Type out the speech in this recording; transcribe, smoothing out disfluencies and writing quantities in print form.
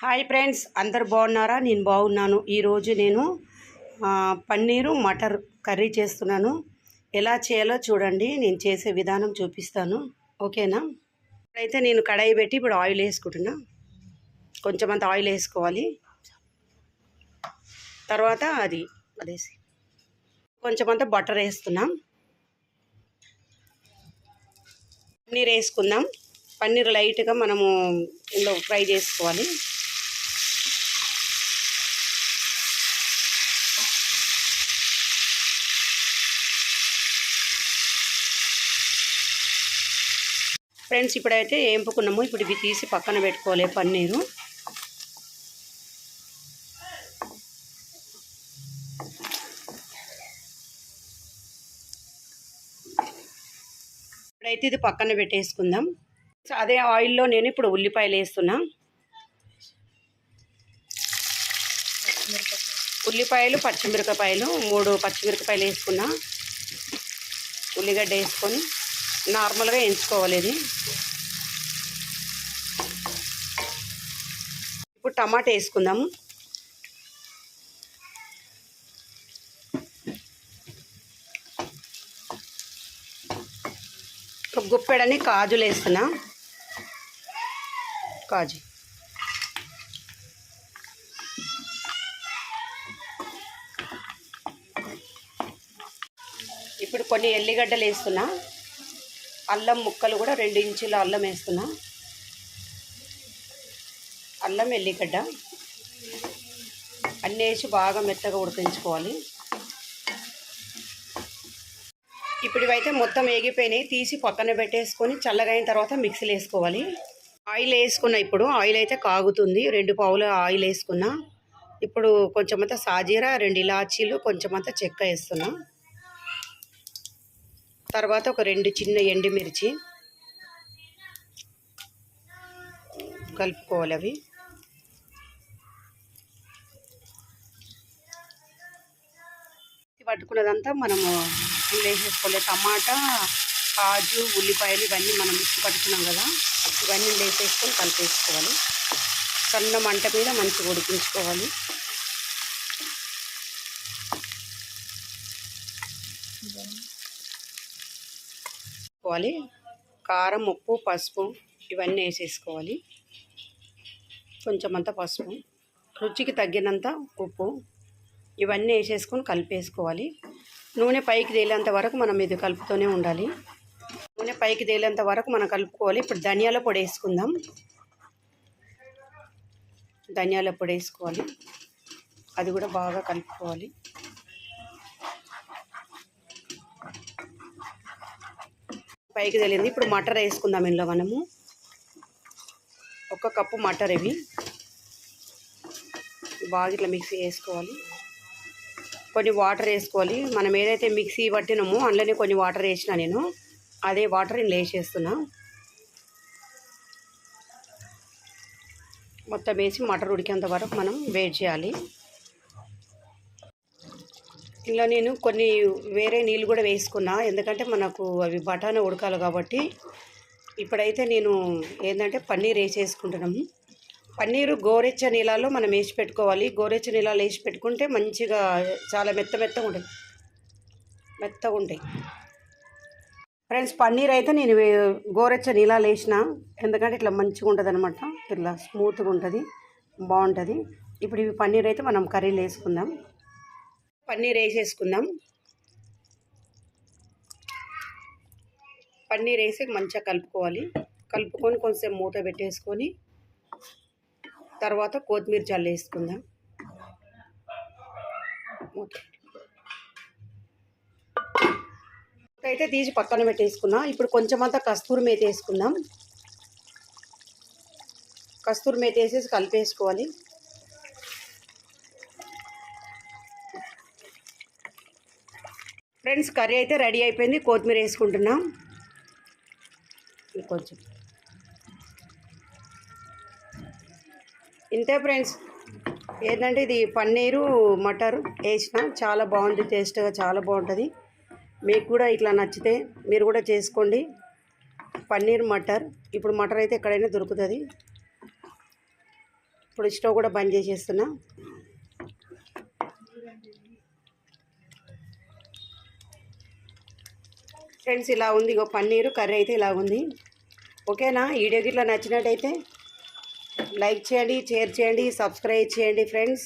Hi friends, అందరు బాగున్నారా? నేను బాగున్నాను. ఈరోజు నేను పన్నీరు మటర్ కర్రీ చేస్తున్నాను. ఎలా చేయాలో చూడండి. నేను చేసే విధానం చూపిస్తాను. ఓకేనా? ఇప్పుడైతే నేను కడాయి పెట్టి ఇప్పుడు ఆయిల్ వేసుకుంటున్నా. కొంచెం అంత ఆయిల్ వేసుకోవాలి. తర్వాత అదేసి కొంచెం అంత బటర్ వేస్తున్నాం. పన్నీర్ వేసుకుందాం. పన్నీర్ లైట్గా మనము ఇందులో ఫ్రై చేసుకోవాలి. ఫ్రెండ్స్, ఇప్పుడైతే ఏంపుకున్నాము. ఇప్పుడు ఇవి తీసి పక్కన పెట్టుకోవాలి. పన్నీరు ఇప్పుడైతే ఇది పక్కన పెట్టేసుకుందాం. అదే ఆయిల్లో నేను ఇప్పుడు ఉల్లిపాయలు వేస్తున్నా. ఉల్లిపాయలు, పచ్చిమిరపకాయలు 3 పచ్చిమిరపకాయలు వేసుకున్నా. ఉల్లిగడ్డ వేసుకొని నార్మల్గా వేయించుకోవాలి. ఇది ఇప్పుడు టమాటా వేసుకుందాము. ఒక గుప్పెడని కాజులు వేస్తున్నా. కాజు ఇప్పుడు కొన్ని ఎల్లిగడ్డలు వేస్తున్నా. అల్లం ముక్కలు కూడా 2 ఇంచుల అల్లం వేస్తున్నా. అల్లం, ఎల్లిగడ్డ అన్నీ వేసి బాగా మెత్తగా ఉడికించుకోవాలి. ఇప్పుడు ఇవైతే మొత్తం వేగిపోయినాయి. తీసి పక్కన పెట్టేసుకొని చల్లగైన తర్వాత మిక్సీలో వేసుకోవాలి. ఆయిల్ వేసుకున్నా. ఇప్పుడు ఆయిల్ అయితే కాగుతుంది. 2 పావుల ఆయిల్ వేసుకున్నా. ఇప్పుడు కొంచెం అంతా సాజీరా, 2 ఇలాచీలు, కొంచెం అంతా చెక్క వేస్తున్నా. తర్వాత ఒక 2 చిన్న ఎండుమిర్చి కలుపుకోవాలి. అవి పట్టుకున్నదంతా మనము వేసేసుకోవాలి. టమాటా, కాజు, ఉల్లిపాయలు ఇవన్నీ మనం మిక్స్ పట్టుకున్నాం కదా, ఇవన్నీ వేసేసుకొని కలిపేసుకోవాలి. సన్న మంట మీద మంచిగా ఉడికించుకోవాలి. కారం, ఉప్పు, పసుపు ఇవన్నీ వేసేసుకోవాలి. కొంచెం అంత పసుపు, రుచికి తగ్గినంత ఉప్పు ఇవన్నీ వేసేసుకొని కలిపేసుకోవాలి. నూనె పైకి తేలేంత వరకు మనం ఇది కలుపుతూనే ఉండాలి. నూనె పైకి తేలేంత వరకు మనం కలుపుకోవాలి. ఇప్పుడు ధనియాల పొడి వేసుకుందాం. ధనియాల పొడి వేసుకోవాలి. అది కూడా బాగా కలుపుకోవాలి. పైకి తేలింది. ఇప్పుడు మటర్ వేసుకుందాం. ఇందులో మనము 1 కప్పు మటర్ ఇవి బాగా ఇట్లా మిక్సీ వేసుకోవాలి. కొన్ని వాటర్ వేసుకోవాలి. మనం ఏదైతే మిక్సీ పట్టినామో అందులోనే కొన్ని వాటర్ వేసిన నేను అదే వాటర్ ఇందులో వేసేస్తున్నా. మొత్తం వేసి మటర్ ఉడికేంత వరకు మనం వెయిట్ చేయాలి. ఇలా నేను కొన్ని వేరే నీళ్ళు కూడా వేసుకున్నా, ఎందుకంటే మనకు అవి బఠానీ ఉడకాలి కాబట్టి. ఇప్పుడైతే నేను ఏంటంటే పన్నీర్ వేసేసుకుంటున్నాము. పన్నీరు గోరెచ్చ నీళ్ళలో మనం వేసి పెట్టుకోవాలి. గోరెచ్చ నీళ్ళలో వేసి పెట్టుకుంటే మంచిగా చాలా మెత్తగా ఉంటాయి. ఫ్రెండ్స్, పన్నీర్ అయితే నేను గోరెచ్చ నీళ్ళలో వేసిన, ఎందుకంటే ఇట్లా మంచిగా ఉంటుంది అనమాట. ఇట్లా స్మూత్గా ఉంటుంది, బాగుంటుంది. ఇప్పుడు ఇవి పన్నీర్ అయితే మనం కర్రీలో వేసుకుందాం. పన్నీర్ వేసేసుకుందాం. పన్నీర్ వేసి మంచిగా కలుపుకోవాలి. కలుపుకొని కొంచెం మూత పెట్టేసుకొని తర్వాత కొత్తిమీర జల్లు వేసుకుందాం. అయితే తీసి పక్కన పెట్టేసుకున్నా. ఇప్పుడు కొంచెం అంతా కస్తూరి మేతి వేసుకుందాం. కస్తూరి మేతి వేసేసి కలిపేసుకోవాలి. ఫ్రెండ్స్, కర్రీ అయితే రెడీ అయిపోయింది. కొత్తిమీర వేసుకుంటున్నాం. కొంచెం ఇంతే ఫ్రెండ్స్. ఏంటంటే ఇది పన్నీరు మటర్ వేసిన చాలా బాగుంది. టేస్ట్గా చాలా బాగుంటుంది. మీకు కూడా ఇట్లా నచ్చితే మీరు కూడా చేసుకోండి. పన్నీర్ మటర్. ఇప్పుడు మటర్ అయితే ఎక్కడైనా దొరుకుతుంది. ఇప్పుడు స్టవ్ కూడా బంద్ చేసేస్తున్నా. ఫ్రెండ్స్ ఇలా ఉంది, ఇగో పన్నీరు కర్రీ అయితే ఇలా ఉంది. ఓకేనా? ఈ వీడియో ఇట్లా నచ్చినట్టయితే లైక్ చేయండి, షేర్ చేయండి, సబ్స్క్రైబ్ చేయండి ఫ్రెండ్స్.